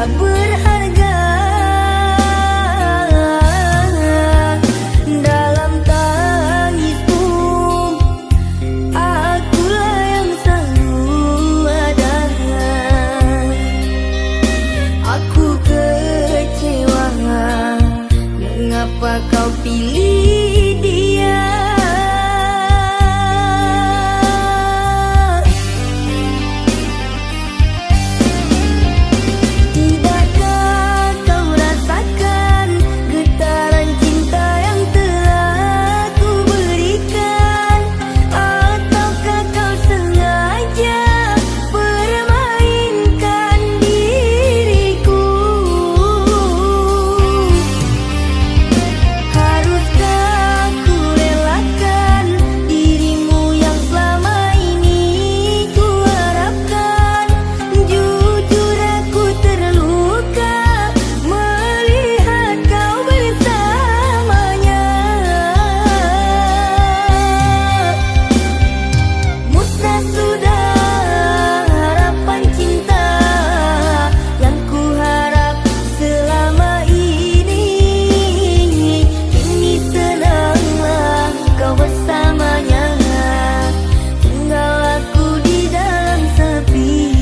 tak berharga. Dalam tangismu akulah yang selalu ada. Aku kecewa, mengapa kau pilih dia? Tidakkah kau rasakan getaran cinta yang telah ku berikan? Ataukah kau sengaja permainkan diriku? Haruskah ku relakan dirimu yang selama ini ku harapkan? Jujur aku terluka melihat kau bersamanya. Musnah sudah harapan cinta yang ku harap selama ini. Kini senanglah kau bersamanya, tinggal aku di dalam sepi.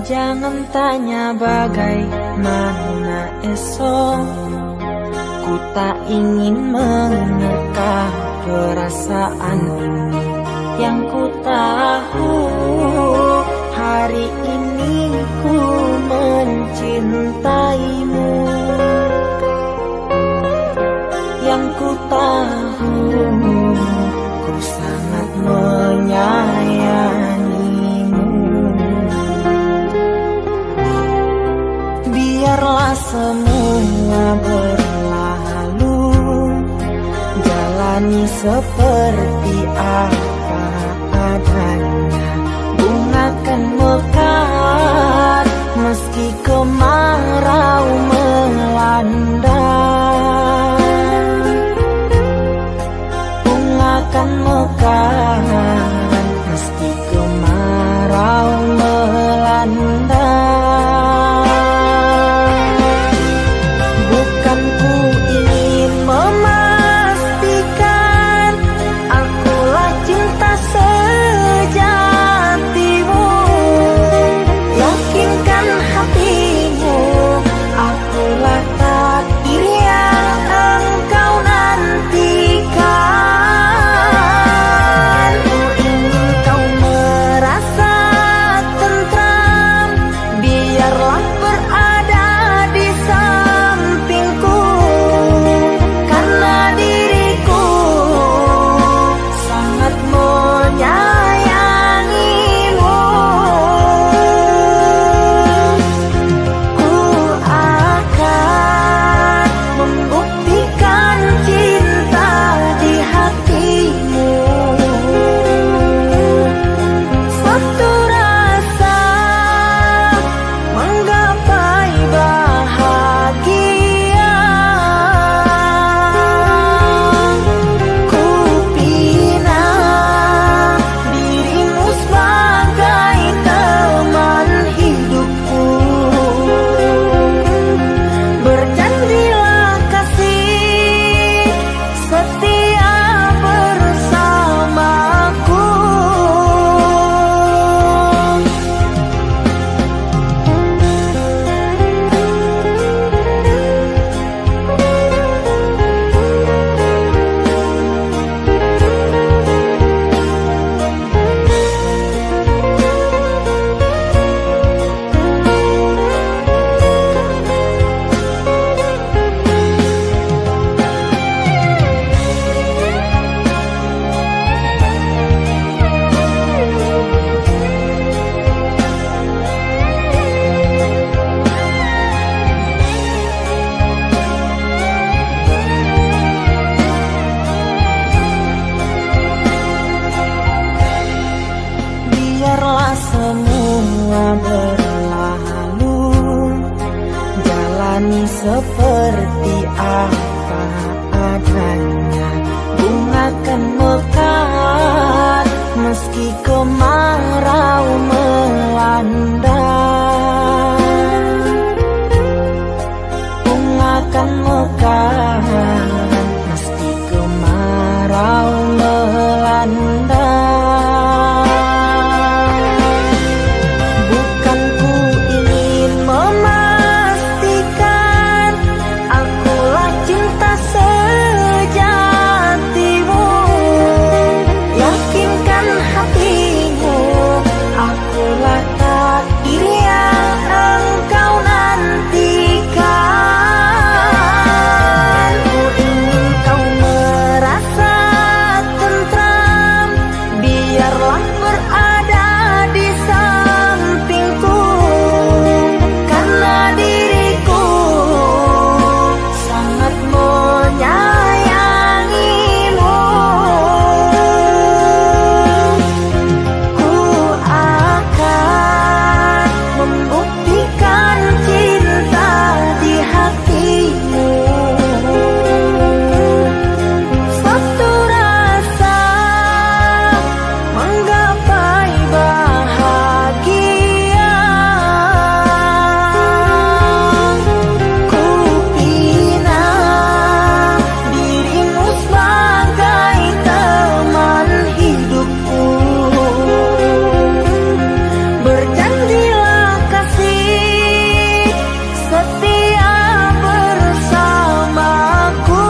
Jangan tanya bagaimana esok, ku tak ingin menerka perasaan ini. Yang ku tahu hari ini ku mencintaimu. Yang ku tahu ku sangat menyayangimu. Biarlah semua berlalu, jalani seperti apa adanya. Bunga kan mekar meski kemarau melanda. Bunga kan mekar meski kemarau melanda. Bukan ku ingin memastikan akulah cinta sejatimu. Yakinkan hatimu, aku seperti apa adanya. Bunga kan mekar meski kemarau melanda. Bunga kan mekar meski kemarau melanda. Bukan ku ingin memastikan akulah cinta sejatimu. Yakinkan hatimu, akulah takdir yang engkau nantikan. Ku ingin kau merasa tentram, biarlah berada di sampingku, karena diriku sangat menyayangimu. Ku akan membuktikan cinta di hatimu. Suatu rasa menggapai bahagia. Ku bina dirimu sebagai teman hidupku. Berjanjilah kasih setia bersamaku.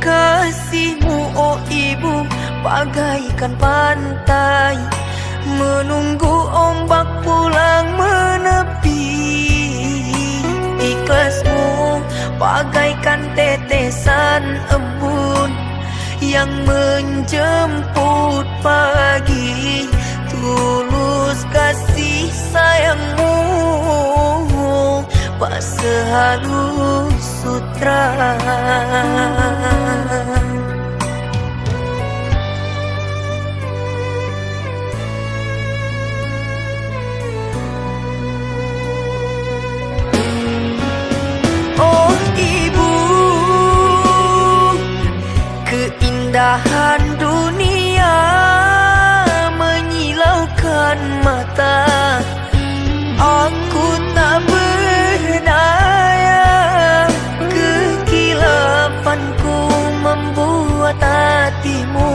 Kasihmu, oh ibu, bagaikan pantai menunggu ombak pulang menepi. Ikhlasmu bagaikan tetesan embun yang menjemput pagi. Tulus kasih sayangmu, pas sehalus sutra. Oh ibu, keindahan dunia menyilaukan mata. Aku tak berdaya, kekilafanku membuat hatimu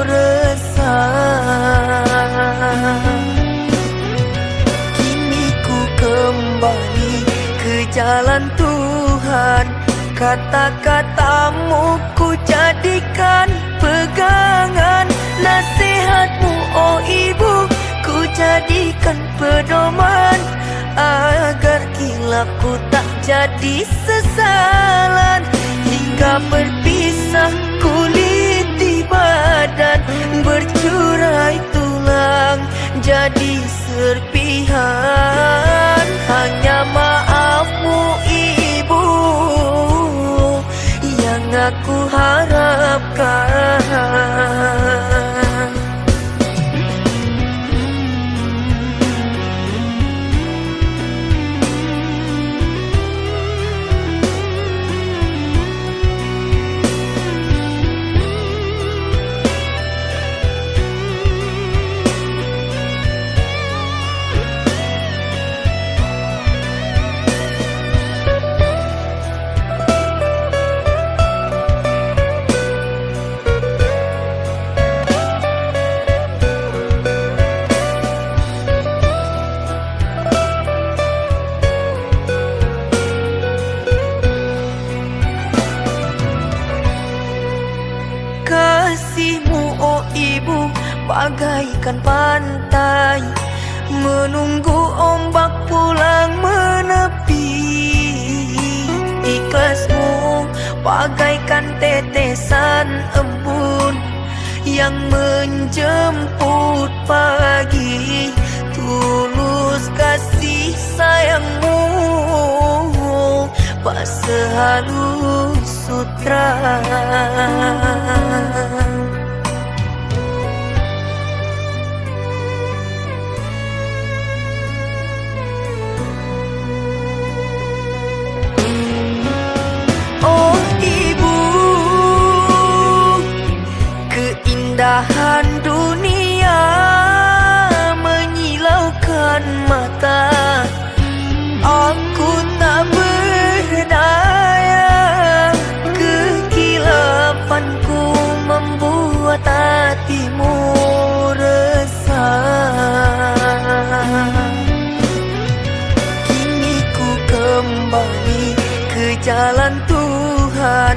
resah. Kini ku kembali ke jalan Tuhan, kata-katamu ku jadikan pegangan. Nasihatmu, oh ibu, ku jadikan pedoman, agar kilapku tak jadi sesalan. Hingga berpisah kulit di badan, serpihan. Hanya maafmu ibu yang aku harapkan. Kasihmu oh ibu bagaikan pantai, menunggu ombak pulang menepi. Ikhlasmu bagaikan tetesan embun yang menjemput pagi. Tulus kasih sayangmu tak sehalus sutra. Oh ibu, keindahan dunia menyilaukan mata. Aku tak berdaya, kekilapanku membuat hatimu resah. Kini ku kembali ke jalan Tuhan,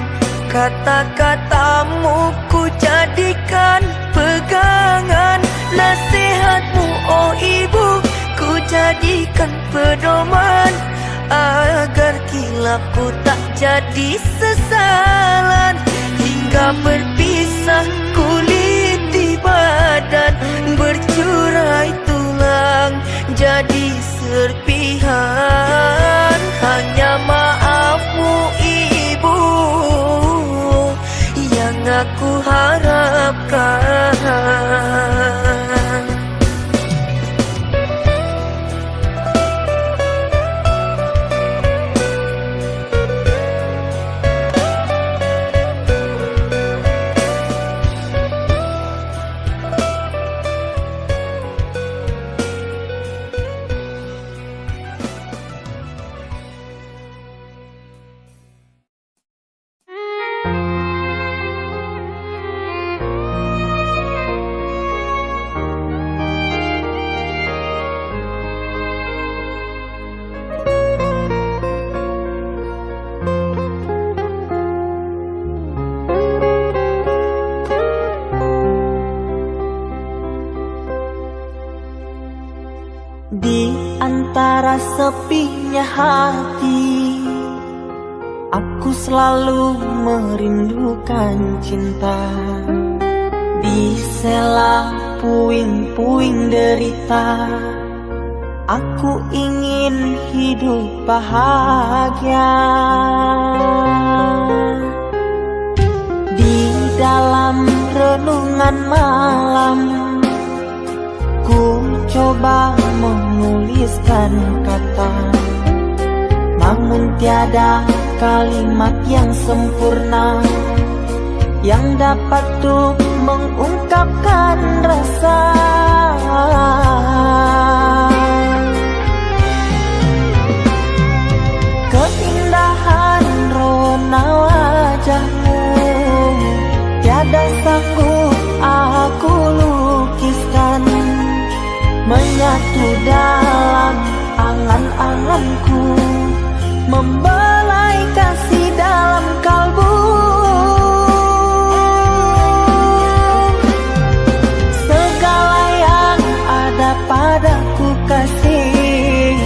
kata-katamu ku jadikan pegangan. Nasihatmu oh ibu ku jadikan pedoman, agar kilapku tak jadi sesalan. Hingga berpisah kulit di badan, bercurai tulang jadi serpihan. Hanya maafmu ibu yang aku harapkan. Di antara sepinya hati, aku selalu merindukan cinta. Di sela puing-puing derita, aku ingin hidup bahagia. Di dalam renungan malam, ku coba menuliskan kata, namun tiada kalimat yang sempurna yang dapat tuh mengungkapkan rasa. Keindahan rona wajahmu tiada sanggup aku lukiskan, menyatu dalam angan-anganku, membelai kasih dalam kalbu. Segala yang ada padaku kasih,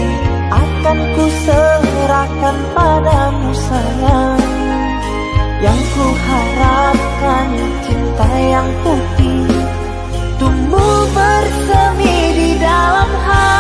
akan ku serahkan padamu sayang. Yang ku harapkan cinta yang putih tumbuh bersemi di dalam hati.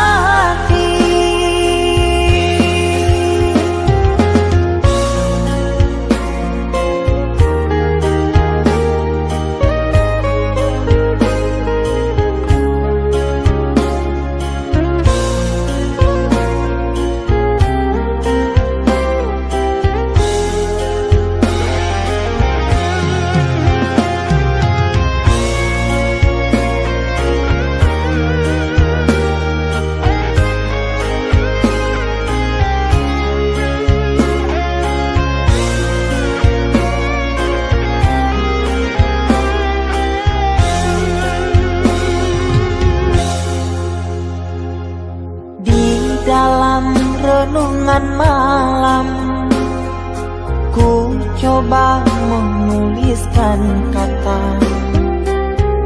coba menuliskan kata,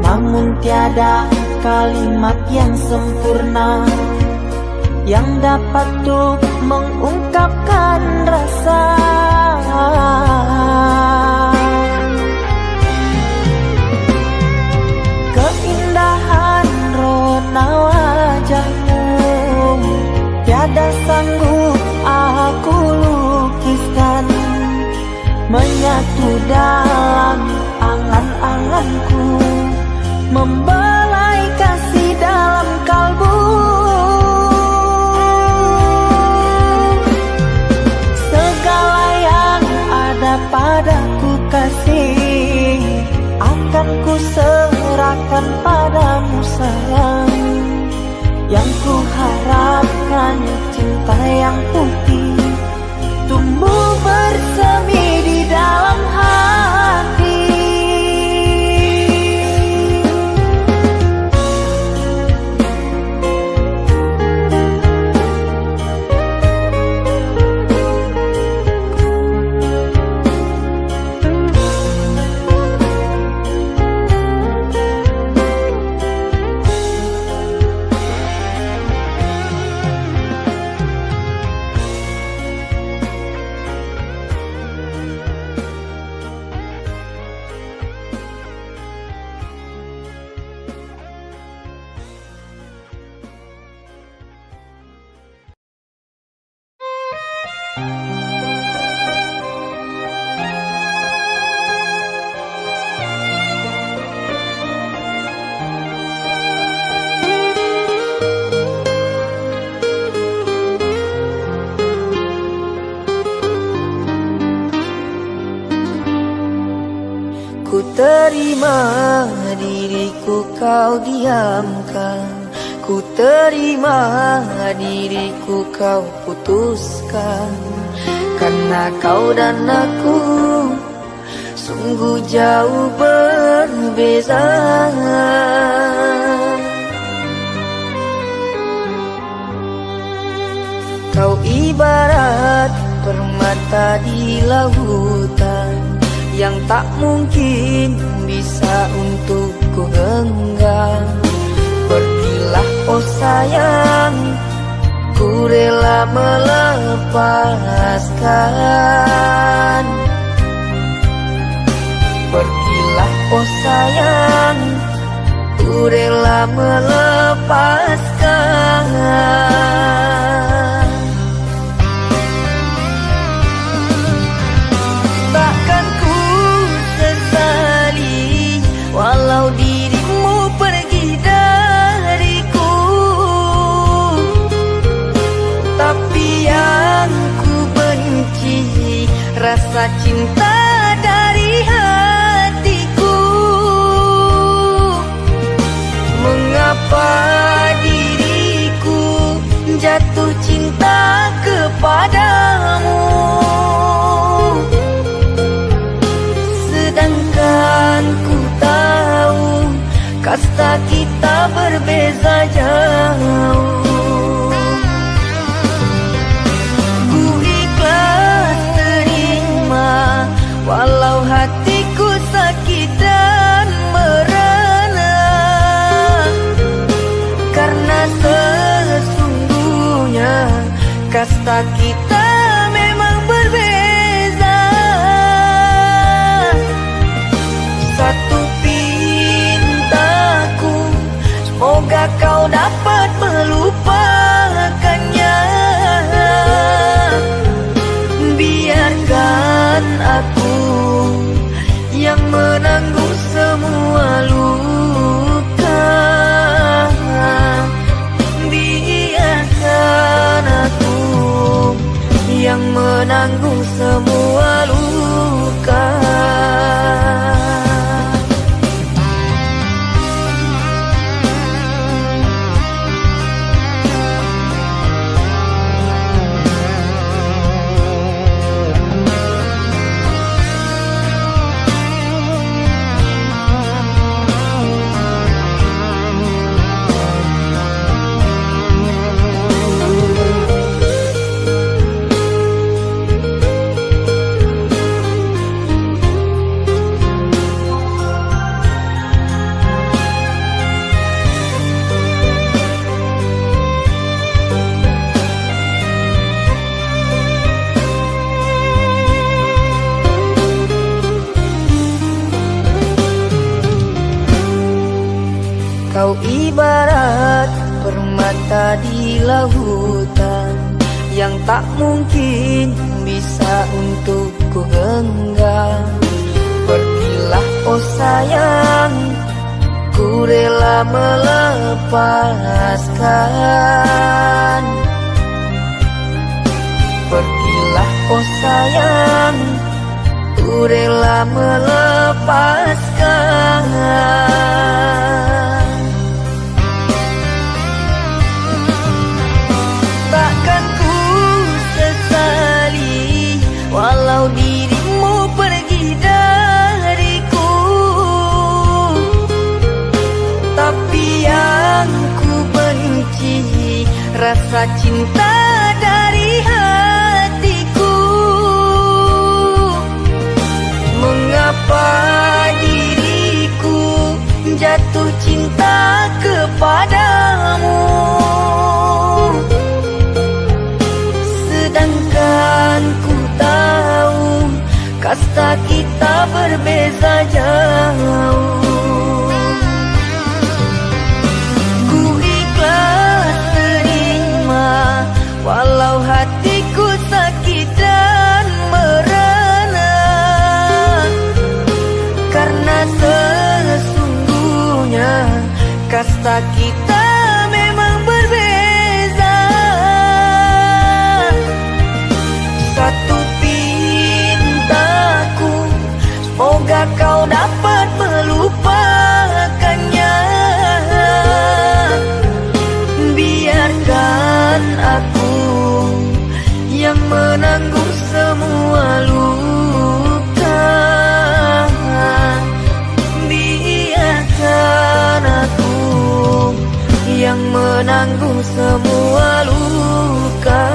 namun tiada kalimat yang sempurna yang dapat tuh mengungkapkan rasa. Keindahan rona wajahmu tiada sanggup aku lukiskan, menyatu dalam angan-anganku, membelai kasih dalam kalbu. Segala yang ada padaku kasih, akan ku serahkan padamu sayang. Yang ku harapkan cinta yang putih tumbuh bersemi di dalam hati. Ku terima diriku kau diamkan, ku terima diriku kau putuskan, karena kau dan aku sungguh jauh berbeza. Kau ibarat permata di lautan yang tak mungkin bisa untuk ku genggam. Pergilah oh sayang, ku rela melepaskan. Pergilah oh sayang, ku rela melepaskan. Takkan ku sesali walau dirimu pergi dariku, tapi yang ku benci rasa cinta dari hatiku. Mengapa diriku jatuh cinta kepadamu, sedangkan ku tahu kasta kita berbeza jauh. Ku ikhlas terima walau hatiku sakit dan merana, karena sesungguhnya kasta kita memang berbeza. Satu pintaku, semoga kau dapat melupakannya. Biarkan aku yang menanggung semua luka. Biarkan aku Kau ibarat permata di lautan yang tak mungkin bisa untuk ku genggam. Pergilah oh sayang, ku rela melepaskan. Pergilah oh sayang, ku rela melepaskan. Takkan ku sesali walau dirimu pergi dariku, tapi yang ku benci rasa cinta dari hatiku. Mengapa diriku jatuh cinta kepadamu, sedangkan ku tahu kasta kita berbeza jauh. Ku ikhlas terima walau hatiku sakit dan merana, karena sesungguhnya kasta kita memang berbeza. Satu pintaku, semoga kau dapat melupakannya. Biarkan aku yang menanggung semua luka. Biarkan aku yang menanggung semua luka.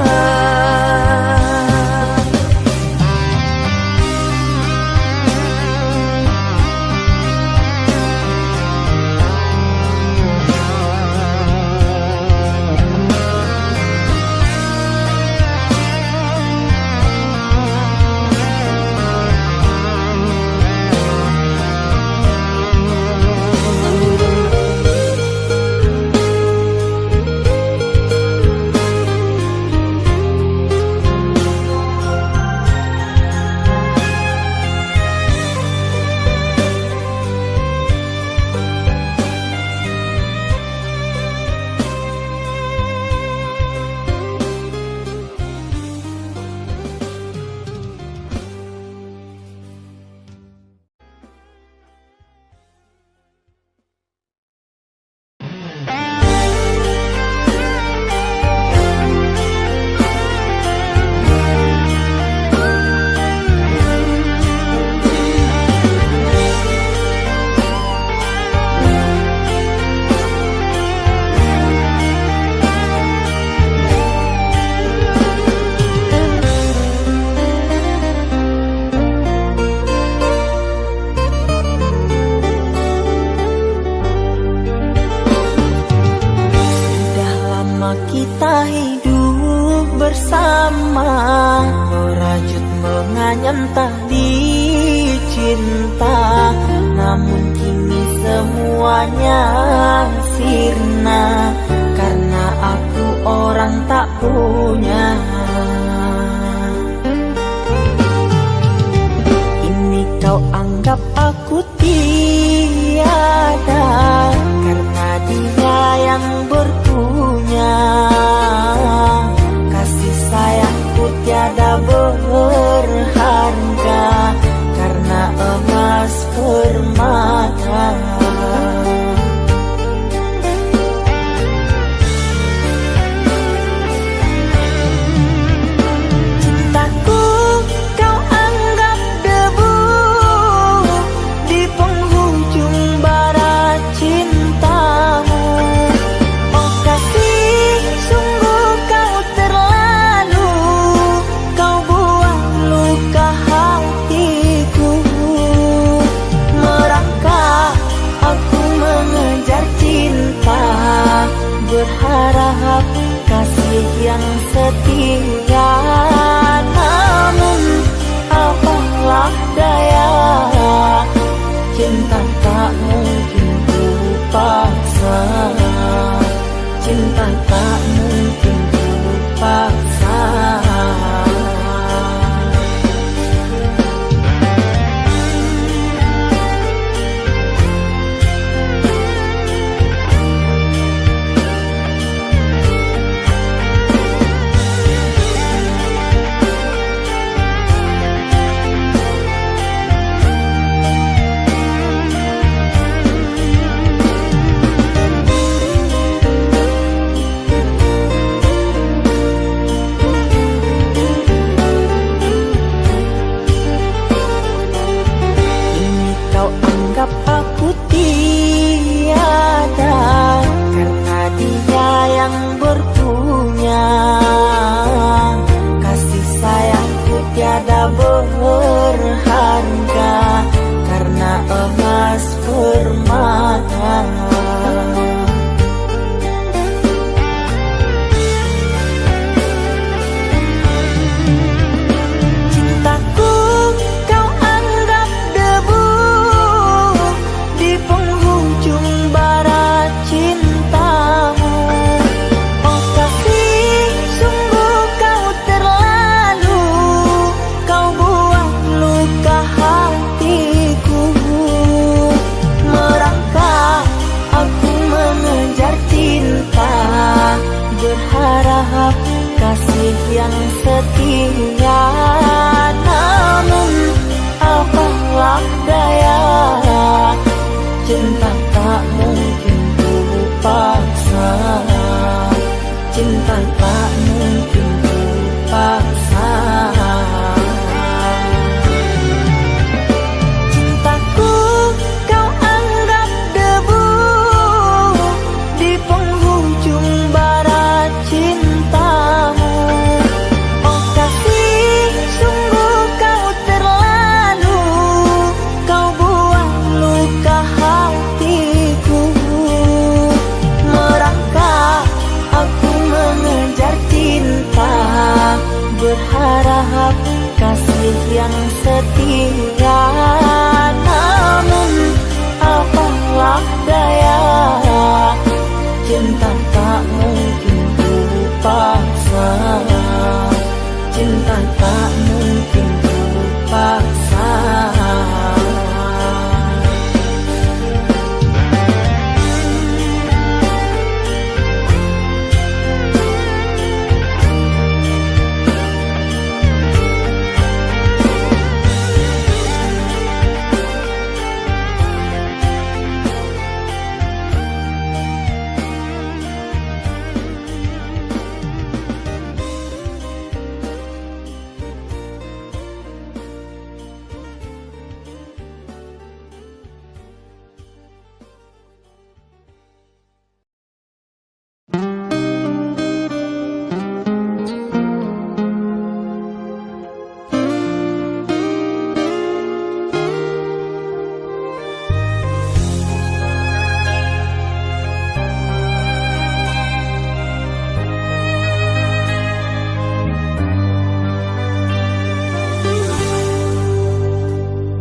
Kita hidup bersama, merajut menganyam tali cinta. Namun kini semuanya sirna, karena aku orang tak punya. Ini kau anggap aku tiada, karena dia yang berpunya. Kasih sayangku tiada berharga, karena emas permata. cinta tak mungkin ku paksa. Aku tiada karena dia yang berpunya. Kasih sayangku tiada berharga karena emas permata. Berharap kasih yang setia, namun apalah daya, cinta tak mungkin ku paksa. Cinta tak mungkin ku paksa. Cintaku kau anggap debu di penghujung barat cintamu. Oh kasih, sungguh kau terlalu, kau buang luka hatiku. Merangkak aku mengejar cinta, berharap kasih yang setia, namun apalah daya, cinta tak mungkin ku paksa. Cinta tak mungkin ku paksa.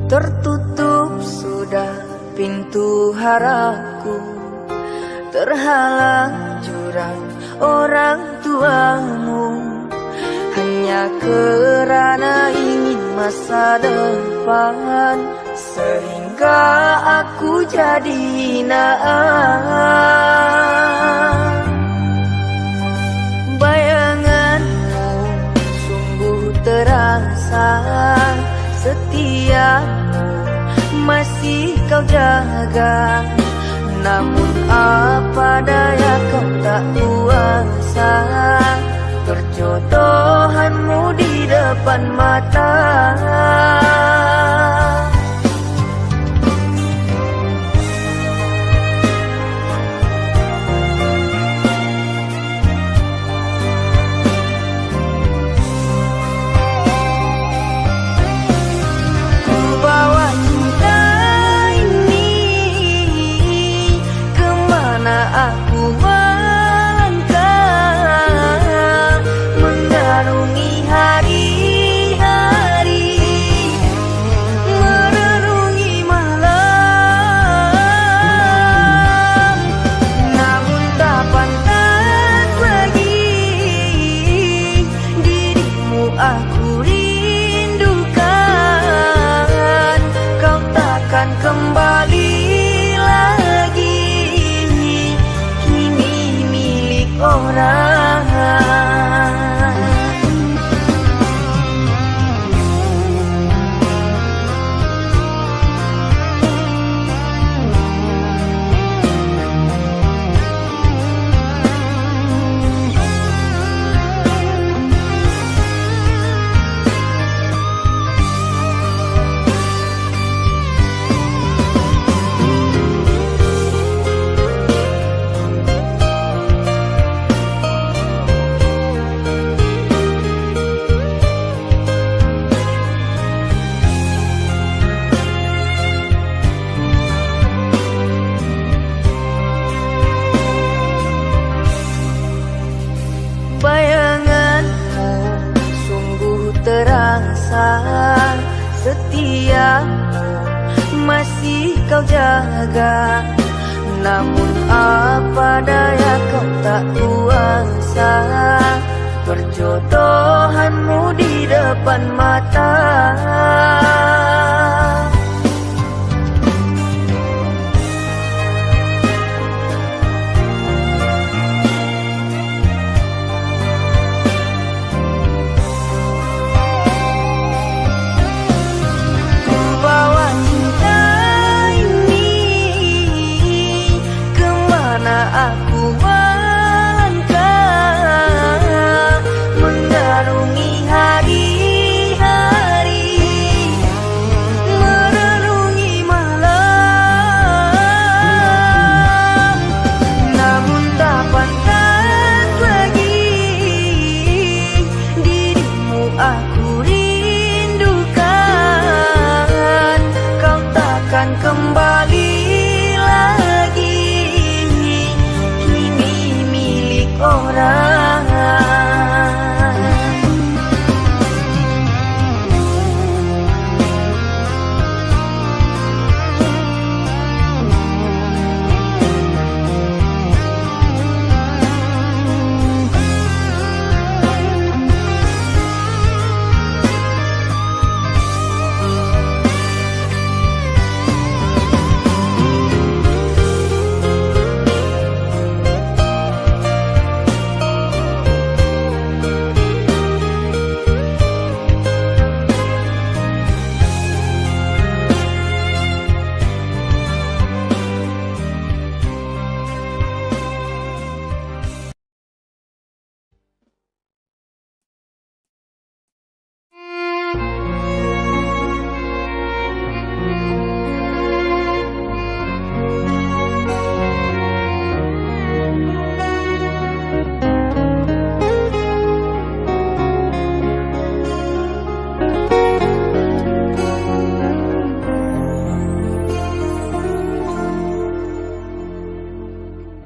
Tertutup sudah pintu harapku, terhalang jurang orang tuamu, hanya kerana ingin masa depan, sehingga aku jadi hinaan. Bayanganmu sungguh terasa, setiamu masih kau jaga, namun apa daya kau tak kuasa, perjodohanmu di depan mata. Aku orang. Bayanganmu sungguh terasa, setiamu masih kau jaga. Namun apa daya kau tak kuasa, perjodohanmu di depan mata. Aku melangkah mengarungi hari-hari, merenungi malam. Namun tak pantas lagi dirimu aku rindukan. Kau takkan kembali orang.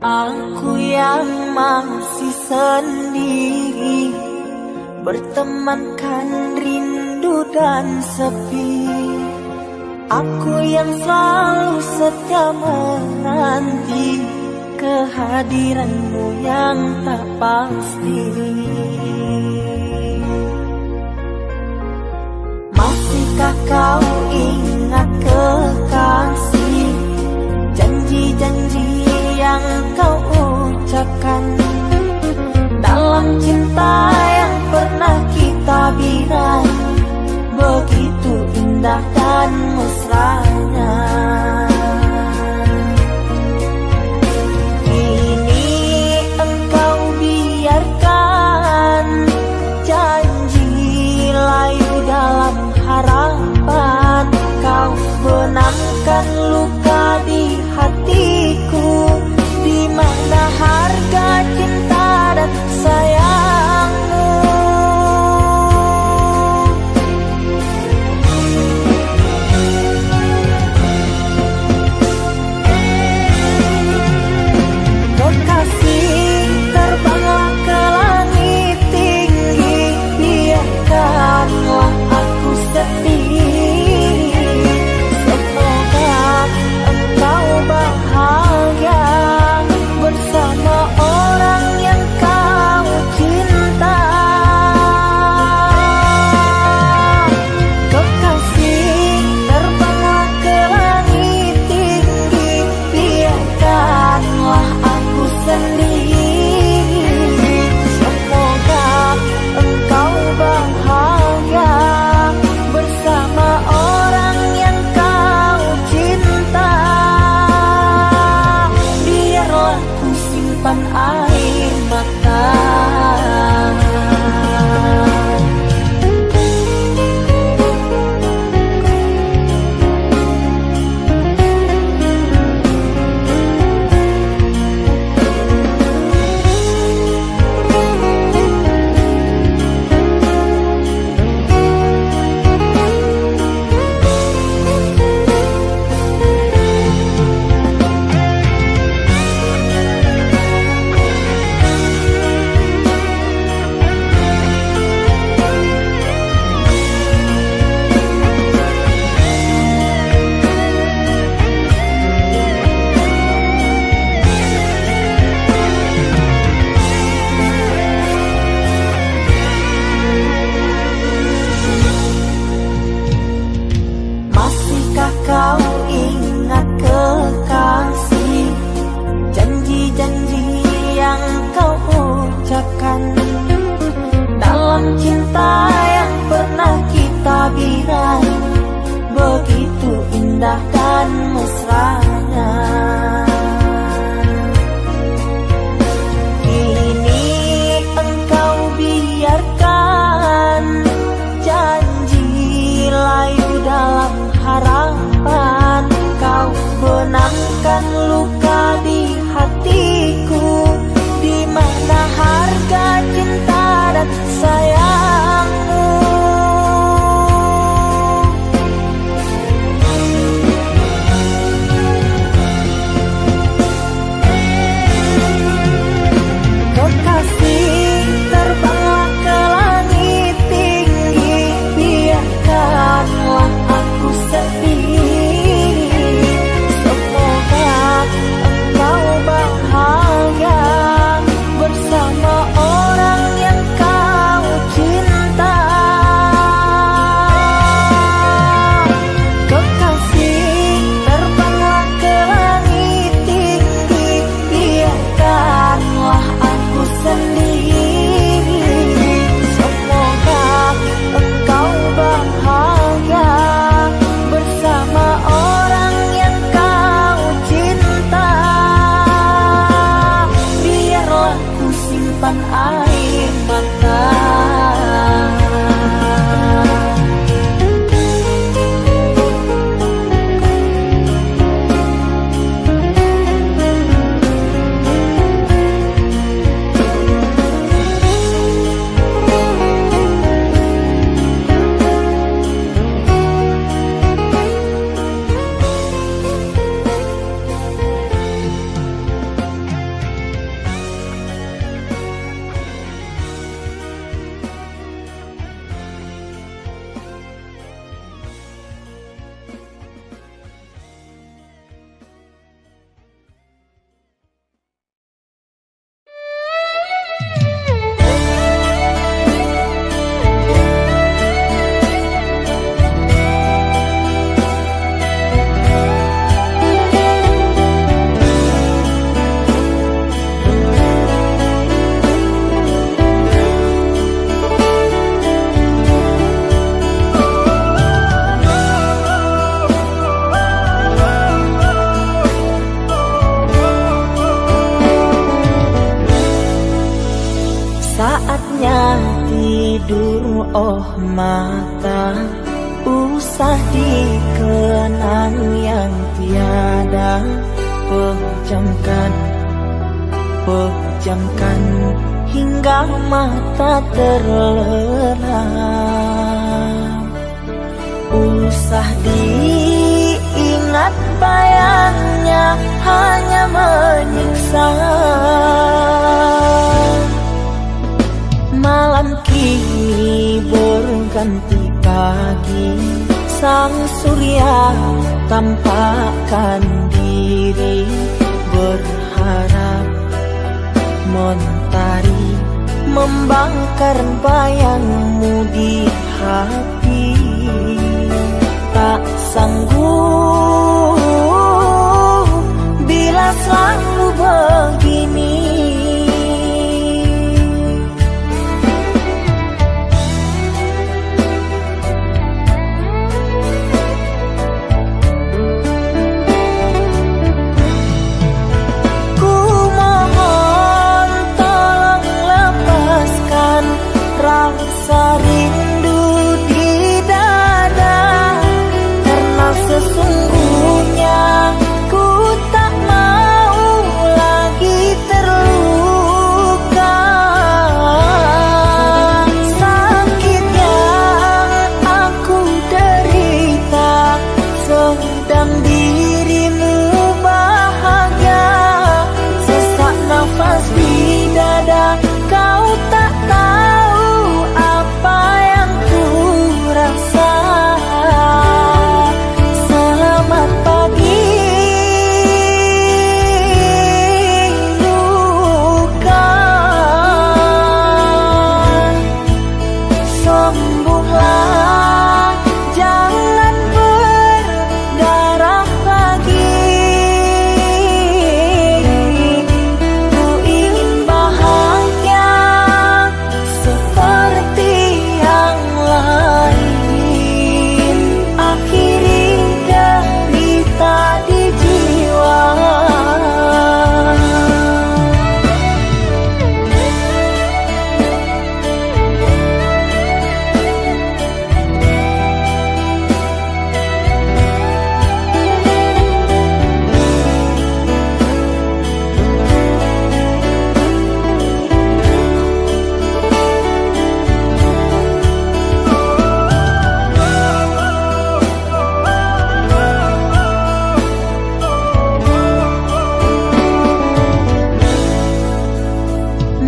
Aku yang masih sendiri, bertemankan rindu dan sepi. Aku yang selalu setia menanti kehadiranmu yang tak pasti. Masihkah kau ingat kekasih, janji-janji yang kau ucapkan dalam cinta yang pernah kita bina, begitu indah dan mesranya. Kini engkau biarkan janji layu dalam harapan, kau benamkan luka di hatiku, di mana harga cinta dan sayangmu. simpan air mata. Masihkah kau ingat kekasih, janji-janji yang kau ucapkan dalam cinta yang pernah kita bina, begitu indah dan mesranya. Kini engkau biarkan janji layu dalam harapan, kau benamkan luka di hatiku, di mana harga cinta dan sayangmu. Kekasih, terbanglah ke langit tinggi, biarkanlah aku sendiri. Semoga engkau bahagia bersama orang yang kau cinta. Kekasih, terbanglah ke langit tinggi, biarkanlah aku sendiri. Semoga engkau bahagia bersama orang yang kau cinta. Biarlah ku simpan air mata. Saatnya tidur, oh mata, usah dikenang yang tiada. Pejamkan hingga mata terlelap. Usah diingat bayangnya, hanya menyiksa. Malam kini berganti pagi, sang surya tampakkan diri, berharap mentari membakar bayangmu di hati. Tak sanggup bila selalu begini. Ku mohon nafas di dada, kau tak tahu apa yang ku rasa. Selamat pagi luka, sembuhlah, jangan berdarah lagi. Ku ingin bahagia seperti yang lain, akhiri derita di jiwa.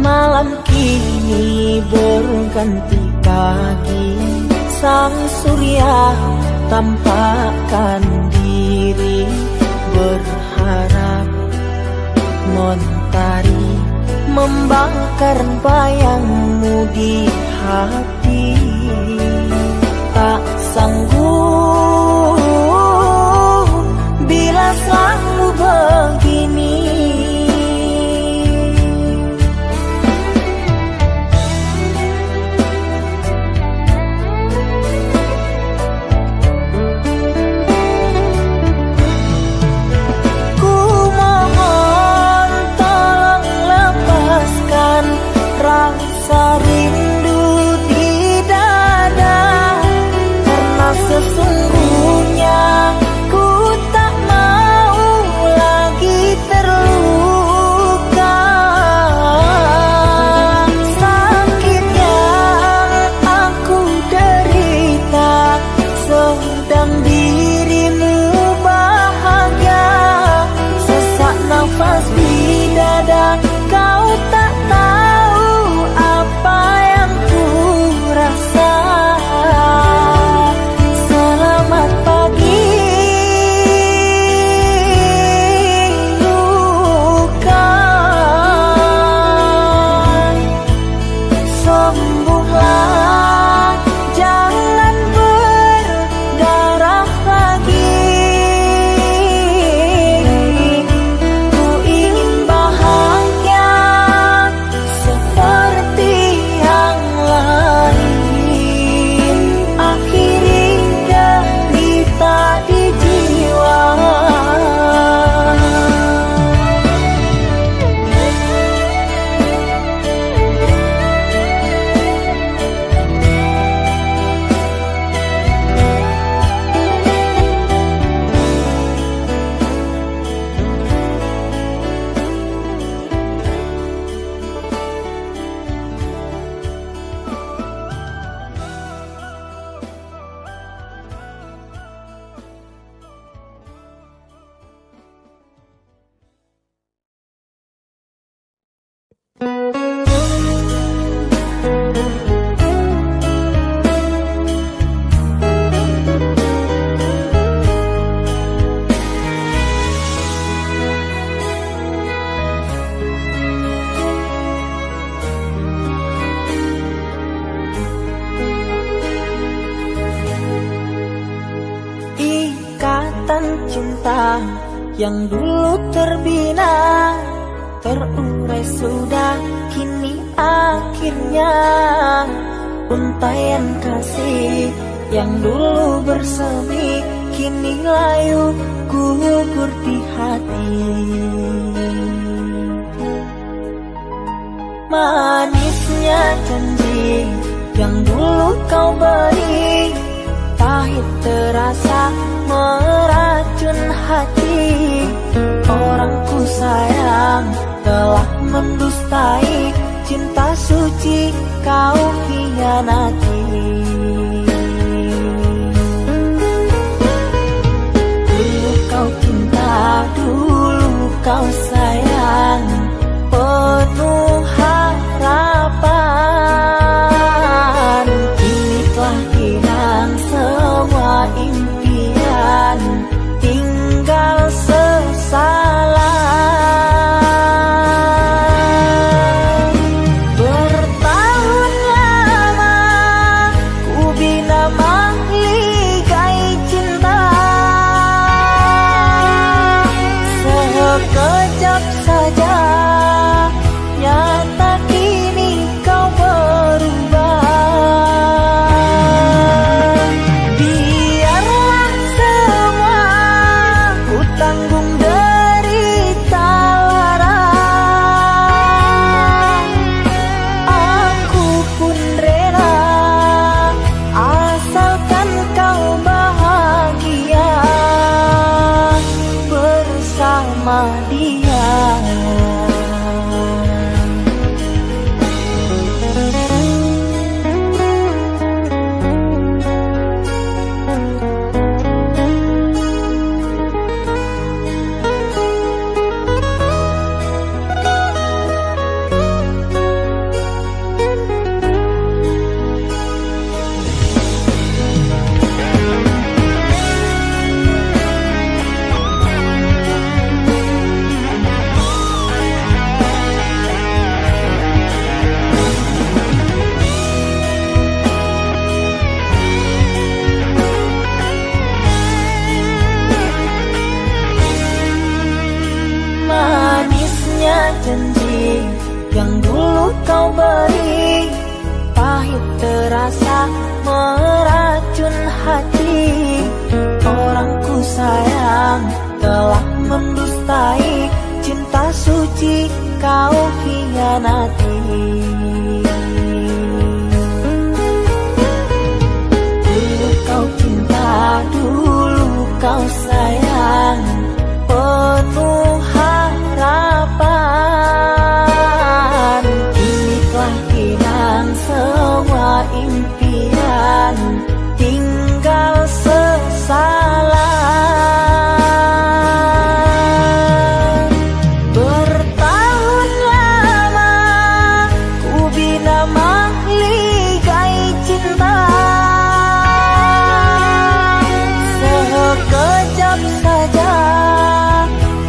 Malam kini berganti pagi, sang surya tampakkan diri, berharap mentari membakar bayangmu di hati. Tak sanggup bila selalu begini. Ku mohon tolong lepaskan rasa rindu di dada, karena sesungguhnya ku tak mau lagi terluka. Sakit yang aku derita, sedang dirimu bahagia. Sesak nafas di dada, kau tak tahu apa yang ku rasa. Selamat pagi luka, sembuhlah, jangan berdarah lagi. Ku ingin bahagia seperti yang lain, akhiri derita di jiwa. Ikatan cinta yang dulu terbina, terurai sudah kini akhirnya. Untaian kasih yang dulu bersemi, kini layu gugur di hati. Manisnya janji yang dulu kau beri, pahit terasa meracun hati. Orang ku sayang telah mendustai, cinta suci kau hianati. Dulu kau cinta, dulu kau sayang, janji yang dulu kau beri, pahit terasa meracun hati. Orangku sayang telah mendustai cinta suci kau hianati. Dulu kau cinta, dulu kau sayang, penuh harapan. Kini telah hilang semua impian, tinggal sesalan. Bertahun lama ku bina mahligai cinta, sekejap saja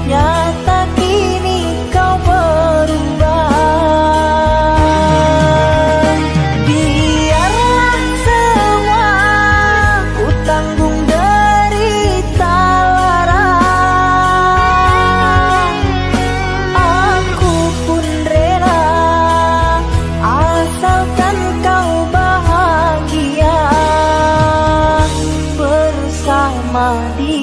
nyata kini kau berubah. Biarlah semua ku tanggung derita lara, aku pun rela asalkan kau bahagia bersama dia.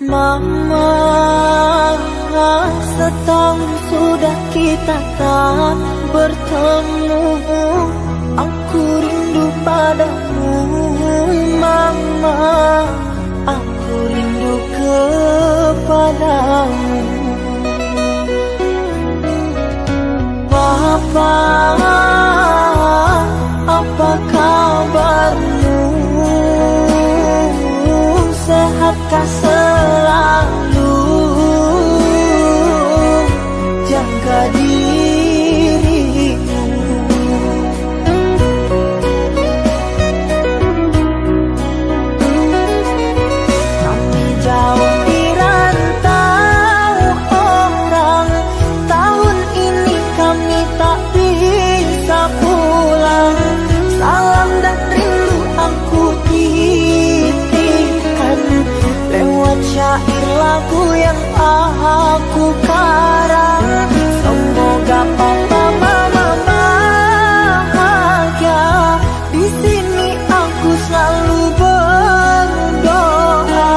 Mama, setahun sudah kita tak bertemu. Aku rindu padamu, Mama. Aku rindu kepadamu. Papa, apa kabarmu? Sehatkah selalu? Jaga dirimu. Kami jauh di rantau orang, tahun ini kami tak bisa pulang. Salam dan rindu aku titipkan lewat syair lagu yang aku karang. Semoga papa mama bahagia. Di sini aku selalu berdoa.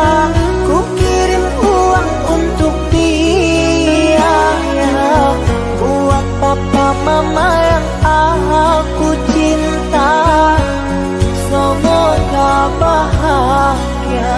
Ku kirim uang untuk biaya buat papa mama yang aku cinta. Semoga bahagia.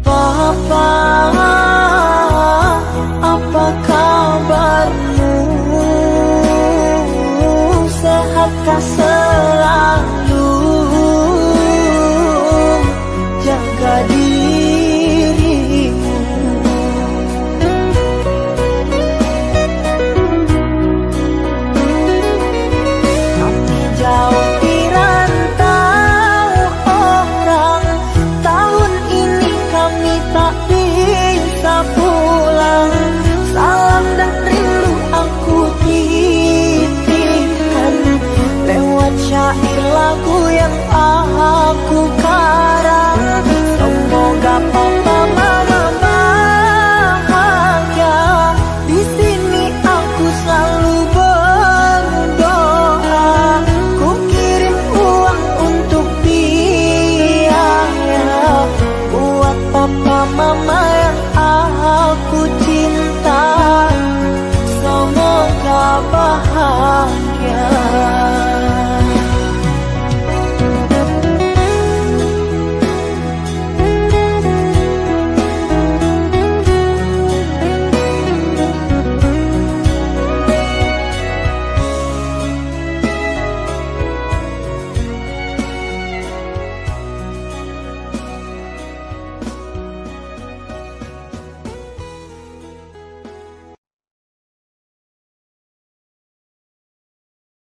Papa, apa kabarmu? Sehatkah selalu? Jaga dirimu. bahagia.